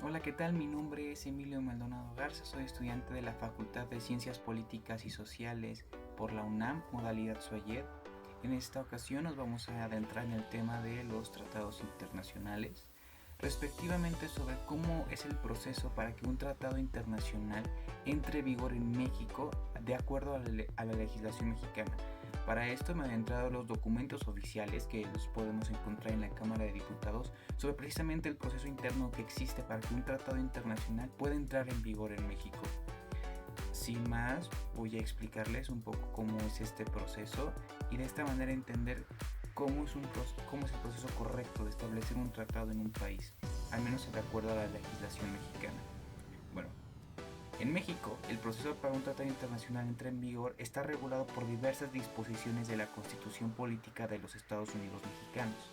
Hola, ¿qué tal? Mi nombre es Emilio Maldonado Garza, soy estudiante de la Facultad de Ciencias Políticas y Sociales por la UNAM, modalidad SOAYED. En esta ocasión nos vamos a adentrar en el tema de los tratados internacionales, respectivamente sobre cómo es el proceso para que un tratado internacional entre en vigor en México de acuerdo a la legislación mexicana. Para esto me han entrado los documentos oficiales que los podemos encontrar en la Cámara de Diputados sobre precisamente el proceso interno que existe para que un tratado internacional pueda entrar en vigor en México. Sin más, voy a explicarles un poco cómo es este proceso y de esta manera entender cómo es el proceso correcto de establecer un tratado en un país, al menos de acuerdo a la legislación mexicana. Bueno, en México, el proceso para un tratado internacional entre en vigor está regulado por diversas disposiciones de la Constitución Política de los Estados Unidos Mexicanos,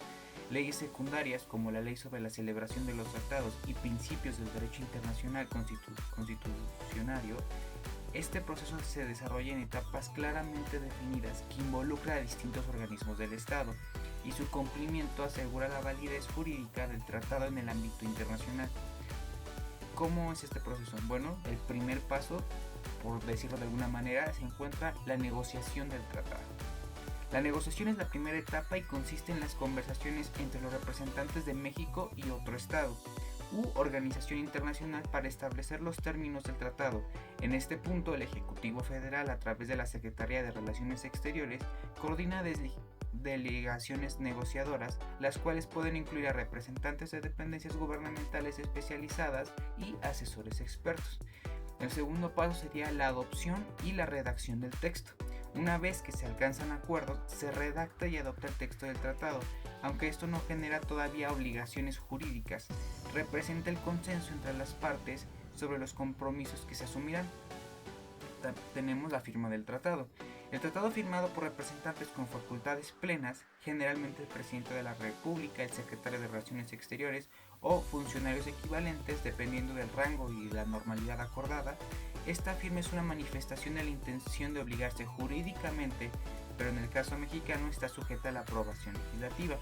leyes secundarias como la Ley sobre la Celebración de los Tratados y principios del derecho internacional constitucionario. Este proceso se desarrolla en etapas claramente definidas que involucran a distintos organismos del Estado y su cumplimiento asegura la validez jurídica del tratado en el ámbito internacional. ¿Cómo es este proceso? Bueno, el primer paso, por decirlo de alguna manera, se encuentra la negociación del tratado. La negociación es la primera etapa y consiste en las conversaciones entre los representantes de México y otro estado u organización internacional para establecer los términos del tratado. En este punto, el Ejecutivo Federal, a través de la Secretaría de Relaciones Exteriores, coordina delegaciones negociadoras, las cuales pueden incluir a representantes de dependencias gubernamentales especializadas y asesores expertos. El segundo paso sería la adopción y la redacción del texto. Una vez que se alcanzan acuerdos, se redacta y adopta el texto del tratado, aunque esto no genera todavía obligaciones jurídicas, representa el consenso entre las partes sobre los compromisos que se asumirán. Tenemos la firma del tratado. El tratado firmado por representantes con facultades plenas, generalmente el presidente de la República, el secretario de Relaciones Exteriores o funcionarios equivalentes, dependiendo del rango y la normalidad acordada. Esta firma es una manifestación de la intención de obligarse jurídicamente, pero en el caso mexicano está sujeta a la aprobación legislativa.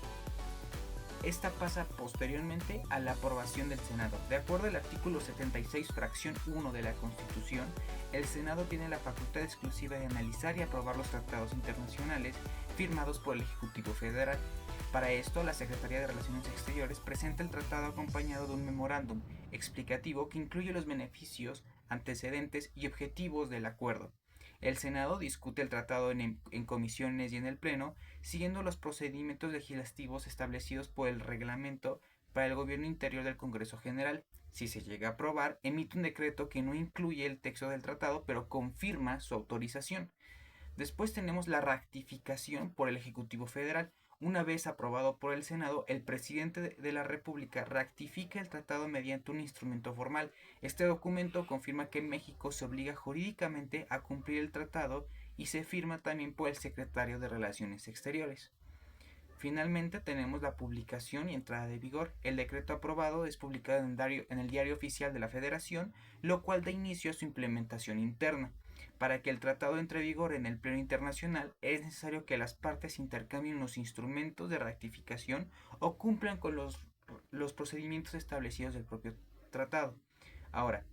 Esta pasa posteriormente a la aprobación del Senado. De acuerdo al artículo 76, fracción 1 de la Constitución, el Senado tiene la facultad exclusiva de analizar y aprobar los tratados internacionales firmados por el Ejecutivo Federal. Para esto, la Secretaría de Relaciones Exteriores presenta el tratado acompañado de un memorándum explicativo que incluye los beneficios, antecedentes y objetivos del acuerdo. El Senado discute el tratado en comisiones y en el Pleno, siguiendo los procedimientos legislativos establecidos por el reglamento para el gobierno interior del Congreso General. Si se llega a aprobar, emite un decreto que no incluye el texto del tratado, pero confirma su autorización. Después tenemos la ratificación por el Ejecutivo Federal. Una vez aprobado por el Senado, el presidente de la República ratifica el tratado mediante un instrumento formal. Este documento confirma que México se obliga jurídicamente a cumplir el tratado y se firma también por el secretario de Relaciones Exteriores. Finalmente tenemos la publicación y entrada de vigor. El decreto aprobado es publicado en el Diario Oficial de la Federación, lo cual da inicio a su implementación interna. Para que el tratado entre en vigor en el pleno internacional, es necesario que las partes intercambien los instrumentos de ratificación o cumplan con los procedimientos establecidos del propio tratado. Ahora,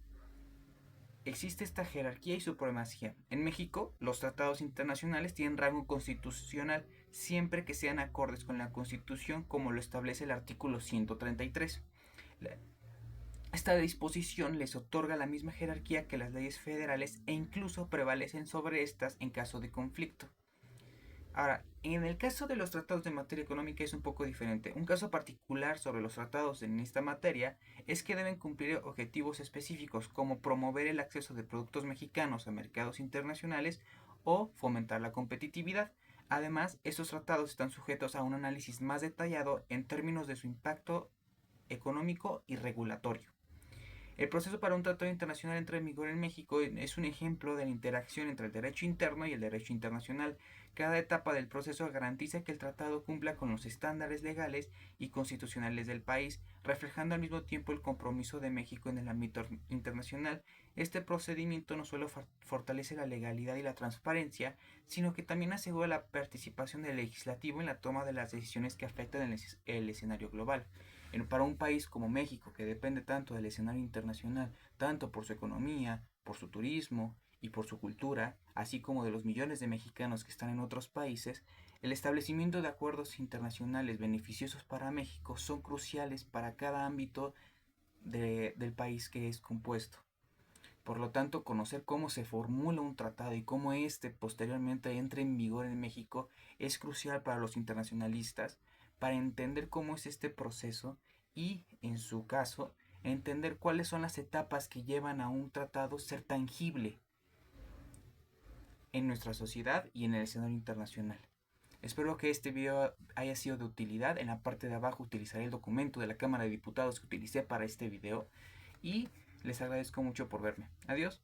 existe esta jerarquía y supremacía. En México, los tratados internacionales tienen rango constitucional siempre que sean acordes con la Constitución, como lo establece el artículo 133. Esta disposición les otorga la misma jerarquía que las leyes federales e incluso prevalecen sobre estas en caso de conflicto. Ahora, en el caso de los tratados de materia económica es un poco diferente. Un caso particular sobre los tratados en esta materia es que deben cumplir objetivos específicos como promover el acceso de productos mexicanos a mercados internacionales o fomentar la competitividad. Además, estos tratados están sujetos a un análisis más detallado en términos de su impacto económico y regulatorio. El proceso para un tratado internacional entra en vigor en México es un ejemplo de la interacción entre el derecho interno y el derecho internacional. Cada etapa del proceso garantiza que el tratado cumpla con los estándares legales y constitucionales del país, reflejando al mismo tiempo el compromiso de México en el ámbito internacional. Este procedimiento no solo fortalece la legalidad y la transparencia, sino que también asegura la participación del legislativo en la toma de las decisiones que afectan el escenario global. Para un país como México, que depende tanto del escenario internacional, tanto por su economía, por su turismo y por su cultura, así como de los millones de mexicanos que están en otros países, el establecimiento de acuerdos internacionales beneficiosos para México son cruciales para cada ámbito del país que es compuesto. Por lo tanto, conocer cómo se formula un tratado y cómo éste posteriormente entra en vigor en México es crucial para los internacionalistas para entender cómo es este proceso y, en su caso, entender cuáles son las etapas que llevan a un tratado ser tangible en nuestra sociedad y en el escenario internacional. Espero que este video haya sido de utilidad. En la parte de abajo utilizaré el documento de la Cámara de Diputados que utilicé para este video y les agradezco mucho por verme. Adiós.